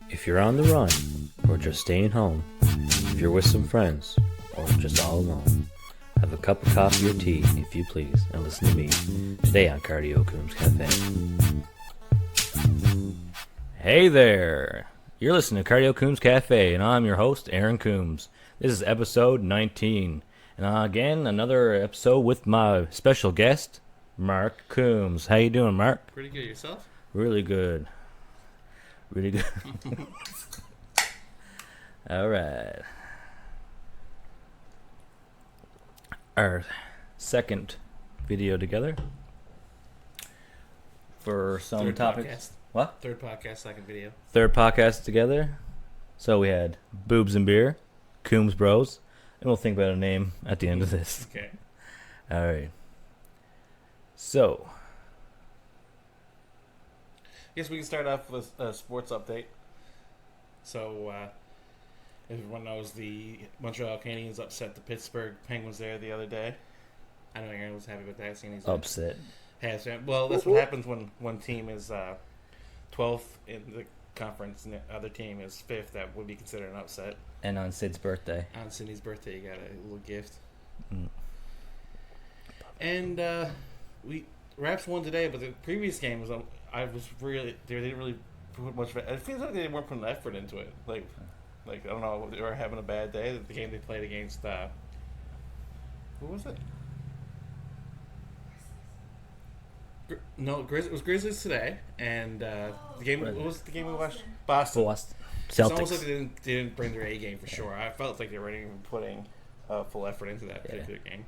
If you're on the run, or just staying home, if you're with some friends, or just all alone, have a cup of coffee or tea, if you please, and listen to me today on Cardio Coombs Cafe. Hey there! You're listening to Cardio Coombs Cafe, and I'm your host, Aaron Coombs. This is episode 19, and again, another episode with my special guest, Marc Coombs. How you doing, Marc? Pretty good. Yourself? Really good. Really good. All right. Our second video together for some Third topics. podcast. What? Third podcast, second video. Third podcast together. So we had Boobs and Beer, Coombs Bros, and we'll think about a name at the end of this. Okay. All right. So, Guess we can start off with a sports update. So, everyone knows the Montreal Canadiens upset the Pittsburgh Penguins there the other day. I know Aaron was happy with that. Seeing he's upset. Well, that's what happens when one team is 12th in the conference and the other team is 5th. That would be considered an upset. And on Sid's birthday. On Sydney's birthday, you got a little gift. Mm. And Raps won today, but the previous game was they didn't really put much. It feels like they weren't putting effort into it. Like I don't know, they were having a bad day. The game they played against who was it? It was Grizzlies today, and the game. What was the game we watched? Boston. Celtics. It's almost like they didn't bring their A game for sure. I felt like they weren't even putting full effort into that particular game.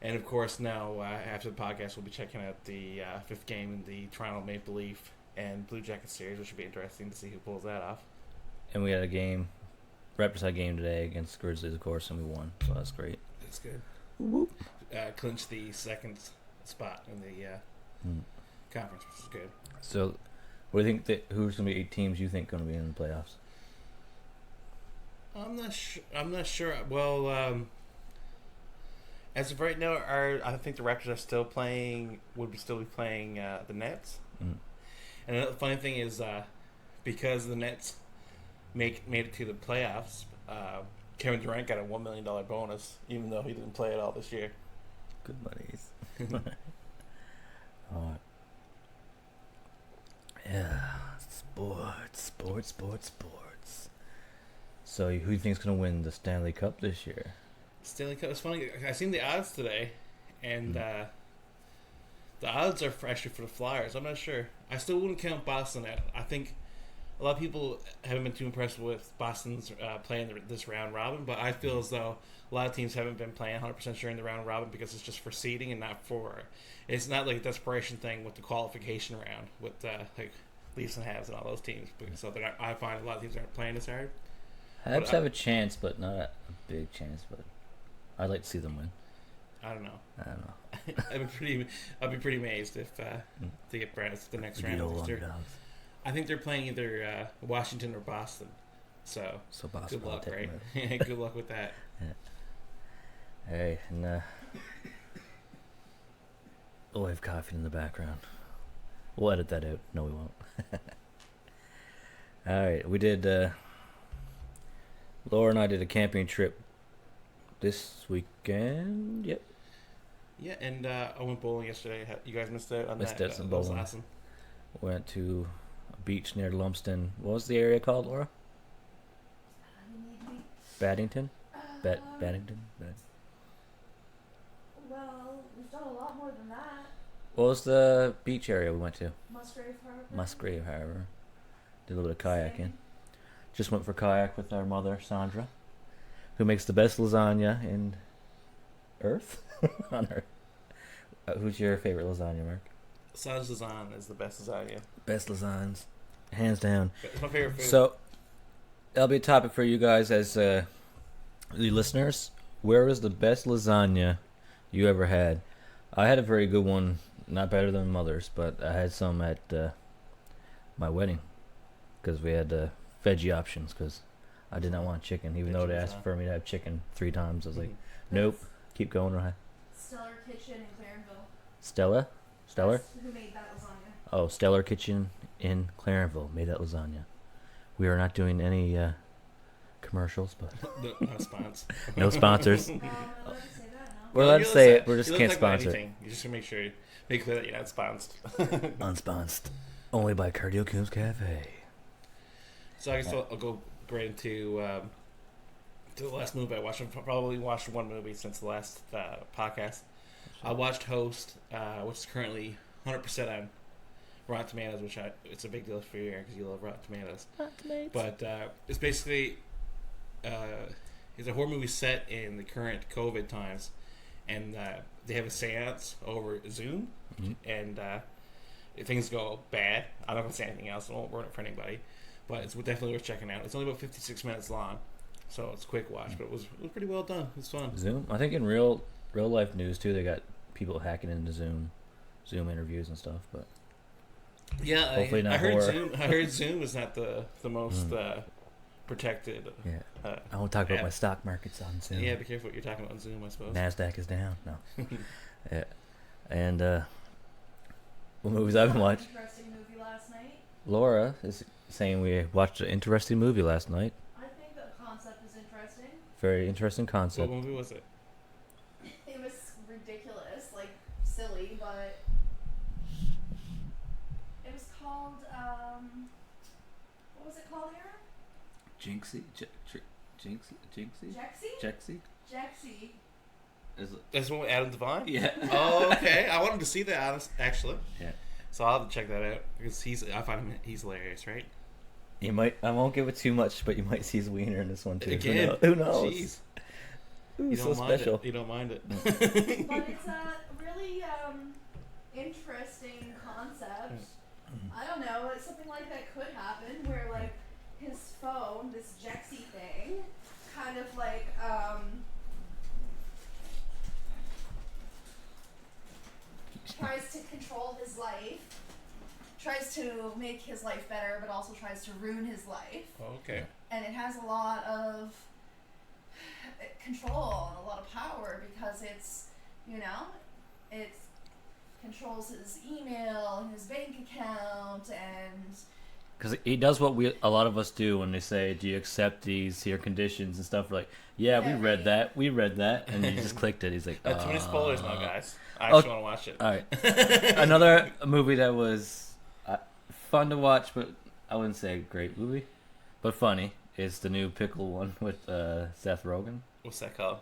And of course, now after the podcast, we'll be checking out the fifth game in the Toronto Maple Leaf and Blue Jackets series, which should be interesting to see who pulls that off. And we had a game, Raptors had a game today against Grizzlies, of course, and we won. So that's great. That's good. Clinched the second spot in the conference, which is good. So, what do you think? Who's going to be 8 teams you think going to be in the playoffs? I'm not sure. Well, as of right now, I think the Raptors are still playing. Would still be playing the Nets. Mm. And another funny thing is, because the Nets made it to the playoffs, Kevin Durant got a $1 million bonus, even though he didn't play at all this year. Good buddies. All right. Yeah, sports. So, who do you think is going to win the Stanley Cup this year? Stanley Cup. It's funny. I seen the odds today, and the odds are actually for the Flyers. I'm not sure. I still wouldn't count Boston out. I think a lot of people haven't been too impressed with Boston's playing this round robin, but I feel as though a lot of teams haven't been playing 100% sure in the round robin because it's just for seeding and not for. It's not like a desperation thing with the qualification round with like Leafs and Habs and all those teams. So I find a lot of teams aren't playing this hard. Habs have a chance, but not a big chance. But I'd like to see them win. I don't know. I'd be pretty amazed if they get Brad the next round. I think they're playing either Washington or Boston. So Boston, good luck, right? Good luck with that. Yeah. Hey, and we'll have coffee in the background. We'll edit that out. No, we won't. All right, we did. Laura and I did a camping trip this weekend. Yep. Yeah, and I went bowling yesterday. You guys missed out on that? Missed out some bowling. bowling. That was awesome. Went to a beach near Lumsden. What was the area called, Laura? Baddington? Baddington? Well, we've done a lot more than that. What was the beach area we went to? Musgrave Harbor. Did a little bit of kayaking. Just went for kayak with our mother, Sandra, who makes the best lasagna in Earth. On Earth. Who's your favorite lasagna, Marc? Sandra's lasagna is the best lasagna. Best lasagnas. Hands down. It's my favorite food. So, that'll be a topic for you guys as the listeners. Where was the best lasagna you ever had? I had a very good one. Not better than mother's, but I had some at my wedding. Because we had veggie options, because I did not want chicken. Even though they asked for me to have chicken 3 times. I was like, nope. Keep going, right? Stellar Kitchen in Clarenville. Stellar? That's who made that lasagna. Oh, Stellar Kitchen in Clarenville made that lasagna. We are not doing any commercials, but No sponsors. no sponsors. Am I allowed to say that? No. We're allowed to say it. We just You can't don't talk about sponsor it. anything. You just make sure, make clear that you're not sponsored. Unsponsored. Only by Cardio Coombs Cafe. So I guess I'll go right into to the last movie I watched. I've probably watched one movie since the last podcast. I watched Host, which is currently 100% on Rotten Tomatoes, which it's a big deal for you because you love Rotten Tomatoes. But it's basically it's a horror movie set in the current COVID times, and they have a seance over Zoom, and if things go bad, I'm not going to say anything else. I won't ruin it for anybody, but it's definitely worth checking out. It's only about 56 minutes long, so it's a quick watch, but it was pretty well done. It was fun. Zoom. I think in real life news too, they got people hacking into Zoom interviews and stuff. But Yeah, hopefully not I heard horror. Zoom. I heard Zoom is not the most protected. yeah, I won't talk about my stock markets on Zoom. Yeah, be careful what you're talking about on Zoom, I suppose. Nasdaq is down. No. Yeah, and what movies I've been watching? Interesting movie last night. Laura is saying we watched an interesting movie last night. I think the concept is interesting. Very interesting What concept. movie was it? It was ridiculous, like silly, but it was called what was it called, Aaron? Jinxie, Jinxie, Jexy? Jexie. Jexy. Is it? That's one with Adam Devine? Yeah. Oh, okay. I wanted to see that, actually. Yeah. So I'll have to check that out because I find he's hilarious, right? You might. I won't give it too much, but you might see his wiener in this one too. Again, Who knows? Jeez. Ooh, You so don't mind special. it. You don't mind it. But it's a really interesting concept. I don't know, it's something like that could happen where like his phone, this Jexy thing, kind of like tries to control his life, tries to make his life better, but also tries to ruin his life. Okay. And it has a lot of control and a lot of power because it's, it controls his email and his bank account and Because he does what a lot of us do when they say, "Do you accept these here conditions and stuff?" We're like, yeah, we read that, and he just clicked it. He's like, Too many spoilers now, guys. I Oh, actually want to watch it. All right, another movie that was fun to watch, but I wouldn't say a great movie, but funny is the new Pickle one with Seth Rogen. What's that called?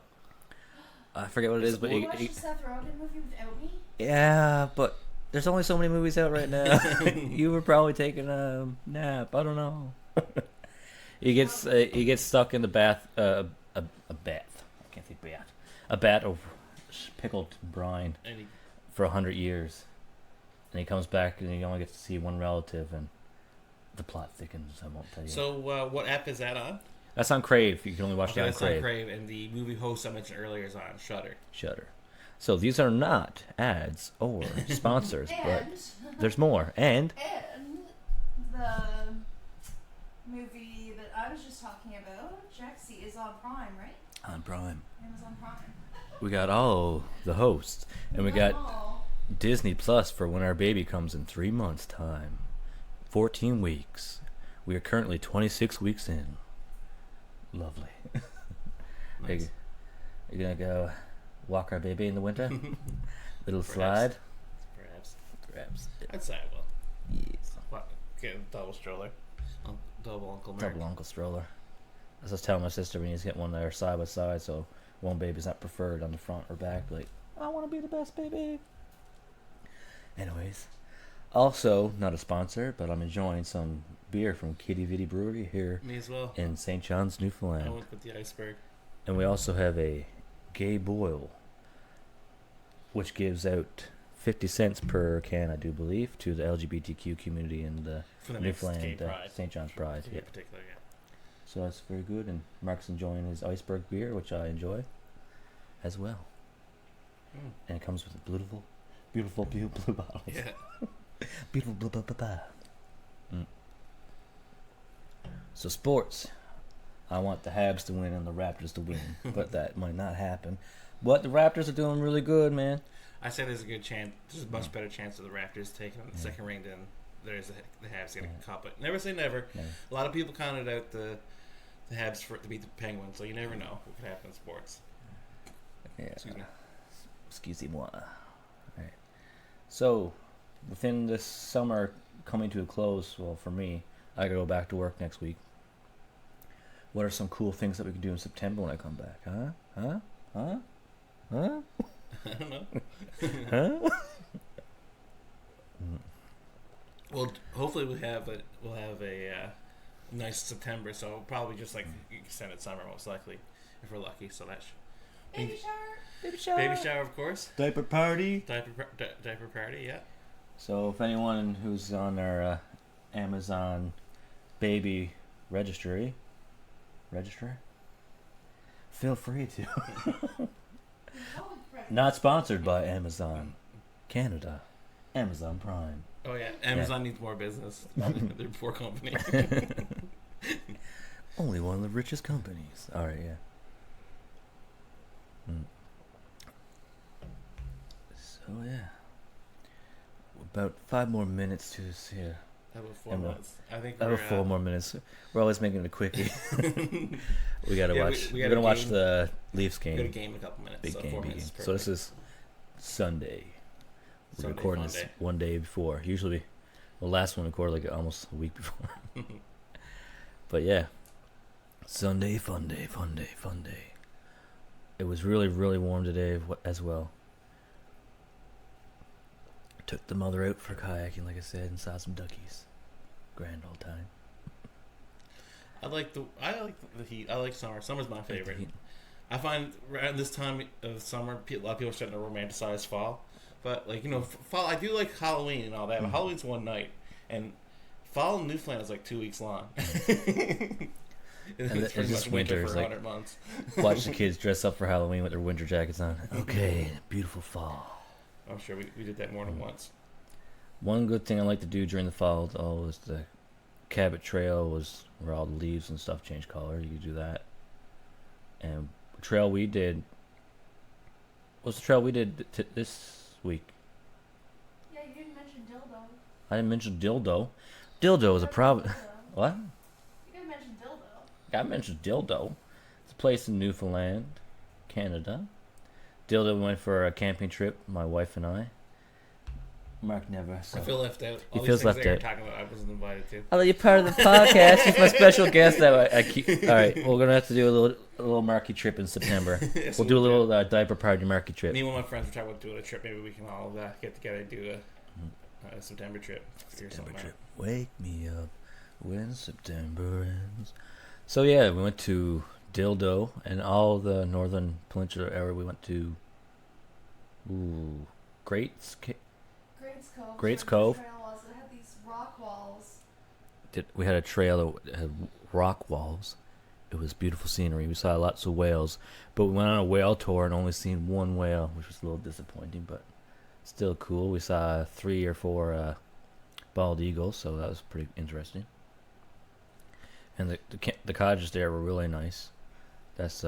I forget what it is, but you watched the Seth Rogen movie without me? yeah, but there's only so many movies out right now. You were probably taking a nap. I don't know. He gets stuck in the bath. A bath. I can't say bath. A bat of pickled brine And he, for 100 years, and he comes back and he only gets to see one relative, and the plot thickens. I won't tell you. so what app is that on? That's on Crave. You can only watch Okay, that on that's on Crave. Crave, and the movie host I mentioned earlier is on Shudder. Shudder. So these are not ads or sponsors, but And there's more. And the movie that I was just talking about, Jexy, is on Prime, right? on Prime, Amazon Prime. we got all the hosts, and we got Oh, Disney Plus for when our baby comes in 3 months' time. 14 weeks. We are currently 26 weeks in. Lovely. Nice. You gonna go walk our baby in the winter? Little Perhaps. slide? Perhaps. Perhaps. I'd say I will. Yes. What? Get a double stroller. Double Uncle Mark. Double uncle stroller. I was just telling my sister we need to get one that are side by side, so one baby's not preferred on the front or back. Like, I want to be the best baby. Anyways, also not a sponsor, but I'm enjoying some beer from Kitty Vitty Brewery here Me as well. in St. John's, I Newfoundland, went with the iceberg. and we also have a gay boil, which gives out 50 cents per can, I do believe, to the LGBTQ community in the For the next gay Newfoundland pride. St. John's Pride. To be Yeah. particular, yeah. So that's very good, and Mark's enjoying his iceberg beer, which I enjoy as well. Mm. And it comes with a beautiful blue bottles. Yeah. Beautiful blue blah, blah, blah. Mm. So sports, I want the Habs to win and the Raptors to win, but that might not happen. But the Raptors are doing really good, man. I say there's a good chance. There's a much better chance of the Raptors taking the second ring than there's the Habs getting caught. But never say never. Never. A lot of people counted out the Habs to beat the Penguins, so you never know what could happen in sports. Yeah. Excuse me. Excusez-moi. Alright. So, within this summer coming to a close, well, for me, I gotta go back to work next week. What are some cool things that we can do in September when I come back? Huh? I don't know. Huh? Well, hopefully we'll have a nice September. So probably just like extended summer, most likely, if we're lucky. So that's Baby shower. baby shower, of course. Diaper party. Diaper party, yeah. So, if anyone who's on our Amazon baby registry, feel free to. Not sponsored by Amazon Canada, Amazon Prime. Oh yeah, Amazon needs more business. They're a poor company. Only one of the richest companies. All right, yeah. So yeah, about 5 more minutes to this here. About 4 months. I think About we're 4 more minutes. We're always making it a quickie. we gotta watch. we We're got gonna a watch game. the Leafs We got a game. game in a couple minutes. Big so game, 4 big minutes. game. Is So this perfect. is Sunday. We're Sunday, recording fun this day. one day before. Usually, the last one recorded like almost a week before. But yeah, Sunday, fun day. It was really, really warm today as well. Took the mother out for kayaking, like I said, and saw some duckies. Grand old time. I like the heat. I like summer. Summer's my favorite. Heat. I find around this time of summer, a lot of people are starting to romanticize fall. But like fall, I do like Halloween and all that. But Halloween's one night, and fall in Newfoundland is like 2 weeks long. It's pretty just much winter winter, for it's like- 100 months. Watch the kids dress up for Halloween with their winter jackets on. Okay, beautiful fall. I'm sure we did that more than once. One good thing I like to do during the fall was the Cabot Trail, was where all the leaves and stuff change color. You could do that. And the trail we did. What's the trail we did this week? Yeah, you didn't mention dildo. I didn't mention dildo. Dildo is a problem. What? You didn't mention dildo. I mentioned dildo. It's a place in Newfoundland, Canada. Dildo went for a camping trip, my wife and I. Marc never. So. I feel left out. He All feels these things left that you're out. talking about, I wasn't invited to. Oh, you're part of the podcast. He's my special guest. That I keep. All right, we're gonna have to do a little Marky trip in September. Yes, We'll do a little diaper party Marky trip. Me and one of my friends were talking about doing a trip. Maybe we can all get together and do a September trip. Figure September something trip. Wake me up when September ends. So yeah, we went to Dildo and all the northern peninsula area. We went to Greats Cove. Greats where Cove. The trail was. It had these rock walls. We had a trail that had rock walls. It was beautiful scenery. We saw lots of whales, but we went on a whale tour and only seen one whale, which was a little disappointing, but still cool. We saw 3 or 4 bald eagles, so that was pretty interesting. And the cottages there were really nice. That's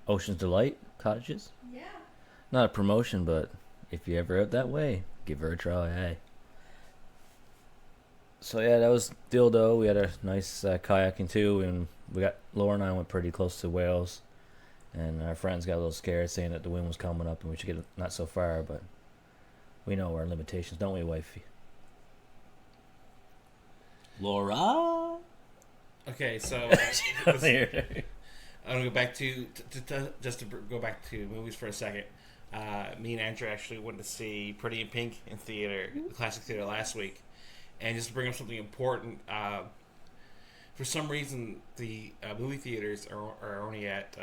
Ocean's Delight cottages. Yeah. Not a promotion, but if you're ever out that way, give her a try. Hey. So yeah, that was Dildo. We had a nice kayaking too, and Laura and I went pretty close to whales, and our friends got a little scared, saying that the wind was coming up and we should get not so far, but we know our limitations, don't we, wifey? Laura. Okay, so I'm I'm gonna go back to go back to movies for a second. Me and Andrew actually went to see Pretty in Pink in theater, the classic theater, last week. And just to bring up something important, for some reason the movie theaters are only at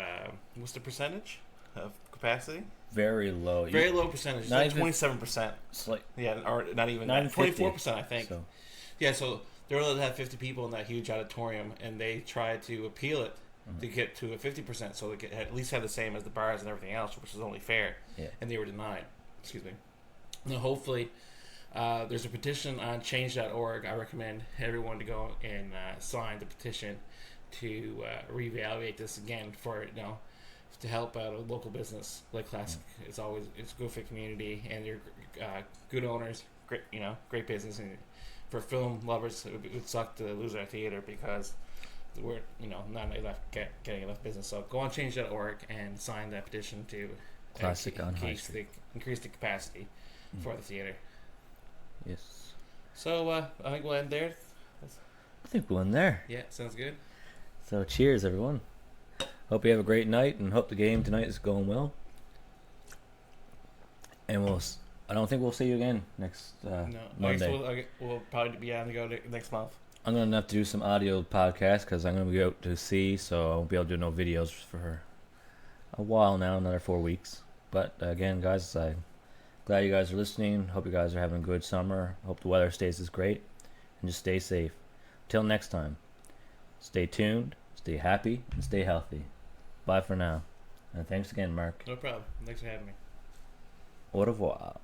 what's the percentage of capacity? Very low. Very low percentage. It's Not like even- 27%. It's like Yeah, or not even Not even 24%, I think. so. Yeah, so they're allowed to have 50 people in that huge auditorium, and they tried to appeal it to get to a 50%, so they could at least have the same as the bars and everything else, which is only fair. Yeah. And they were denied. Excuse me. Now, hopefully, there's a petition on change.org. I recommend everyone to go and sign the petition to reevaluate this again for to help out a local business like Classic. It's good for the community, and they're good owners, great, great business. And for film lovers, it would suck to lose our theater because we're, not enough getting enough business. So go on change.org and sign that petition to Classic on High Street. increase the capacity for the theater. Yes. So I think we'll end there. I think we'll end there. Yeah, sounds good. So cheers, everyone. Hope you have a great night, and hope the game tonight is going well. And I don't think we'll see you again next No, Monday. I guess we'll probably be on the go next month. I'm gonna have to do some audio podcasts because I'm gonna be out to sea, so I won't be able to do no videos for a while now, another 4 weeks. But again, guys, I'm glad you guys are listening. Hope you guys are having a good summer. Hope the weather stays as great, and just stay safe. Till next time, stay tuned, stay happy, and stay healthy. Bye for now, and thanks again, Marc. No problem. Thanks for having me. Au revoir.